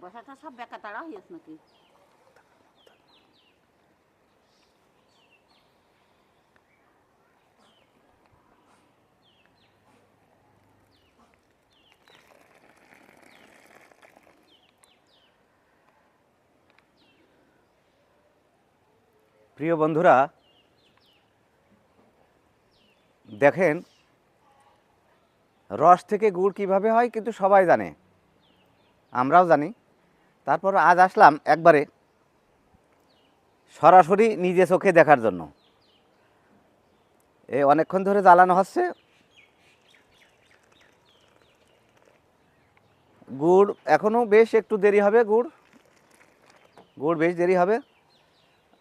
বসাটা সব বেকা তাড়া হয়েছে নাকি? প্রিয় বন্ধুরা, দেখেন রস থেকে গুড় কিভাবে হয় কিন্তু সবাই জানে, আমরাও জানি। তারপর আজ আসলাম একবারে সরাসরি নিজে চোখে দেখার জন্য। অনেকক্ষণ ধরে জ্বালানো হচ্ছে। গুড় এখনও বেশ একটু দেরি হবে, গুড় বেশ দেরি হবে।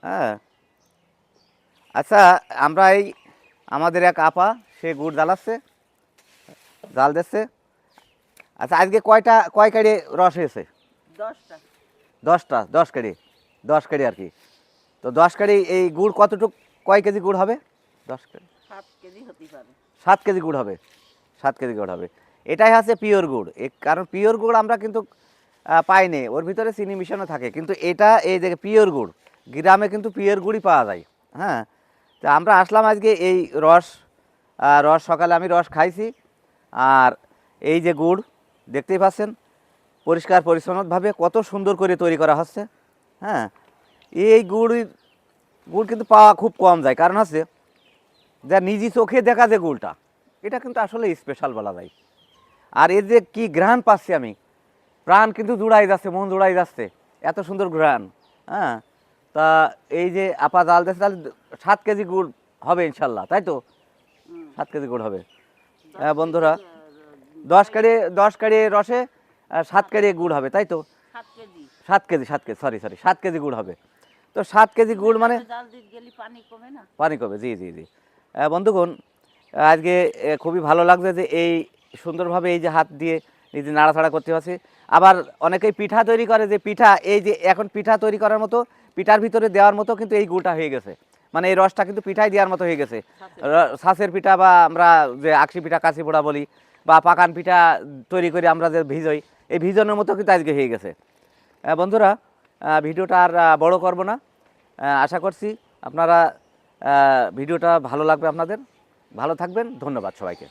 হ্যাঁ, আচ্ছা, আমরা এই আমাদের এক আপা, সে গুড় জ্বালাচ্ছে, জাল দিচ্ছে। আচ্ছা, আজকে কয় কাড়ি রস হয়েছে? 10টা। 10টা, 10 কাড়ি আর কি। তো 10 কাড়ি এই গুড় কতটুক, কয় কেজি গুড় হবে? 10 কাড়ি 7 কেজি হতে পারে। 7 কেজি গুড় হবে। 7 কেজি গুড় হবে। এটাই হচ্ছে পিওর গুড়। কারণ পিওর গুড় আমরা কিন্তু পাইনি, ওর ভিতরে চিনি মিশানো থাকে। কিন্তু এটা এই যে পিওর গুড়, গ্রামে কিন্তু পিওর গুড়ই পাওয়া যায়। হ্যাঁ, তো আমরা আসলাম আজকে এই রস সকালে আমি রস খাইছি। আর এই যে গুড় দেখতেই পাচ্ছেন, পরিষ্কার পরিচ্ছন্নভাবে কত সুন্দর করে তৈরি করা হচ্ছে। হ্যাঁ, এই গুড় কিন্তু পাওয়া খুব কম যায়। কারণ হচ্ছে যা নিজে চোখে দেখা যে গুড়টা, এটা কিন্তু আসলে স্পেশাল বলা যায়। আর এর যে কী ঘ্রাণ পাচ্ছি আমি, প্রাণ কিন্তু জুড়াই যাচ্ছে, মন জুড়াই যাচ্ছে, এত সুন্দর ঘ্রাণ। হ্যাঁ, তা এই যে আপা জাল দিচ্ছে, তাহলে 7 কেজি গুড় হবে ইনশাল্লাহ, তাই তো? 7 কেজি গুড় হবে। হ্যাঁ বন্ধুরা, 10 কাড়ি রসে 7 কাড়ি গুড় হবে, তাই তো? 7 কেজি। 7 কেজি, সরি 7 কেজি গুড় হবে। তো 7 কেজি গুড় মানে জাল দিতে গেলে পানি কমে না? পানি কমে, জি জি জি। বন্ধুগণ, আজকে খুবই ভালো লাগছে যে এই সুন্দরভাবে এই যে হাত দিয়ে নিজে নাড়াচাড়া করতে পারছি। আবার অনেকেই পিঠা তৈরি করে, যে পিঠা এই যে এখন পিঠা তৈরি করার মতো, পিঠার ভিতরে দেওয়ার মতো কিন্তু এই গুড়টা হয়ে গেছে। মানে এই রসটা কিন্তু পিঠায় দেওয়ার মতো হয়ে গেছে। ছাঁচের পিঠা বা আমরা যে আকসি পিঠা, কাশি পোড়া বলি, বা পাকান পিঠা তৈরি করে আমরা যে ভিজই, এই ভিজনের মতো কিন্তু আজকে হয়ে গেছে। বন্ধুরা, ভিডিওটা আর বড় করব না। আশা করছি আপনারা ভিডিওটা ভালো লাগবে আপনাদের। ভালো থাকবেন, ধন্যবাদ সবাইকে।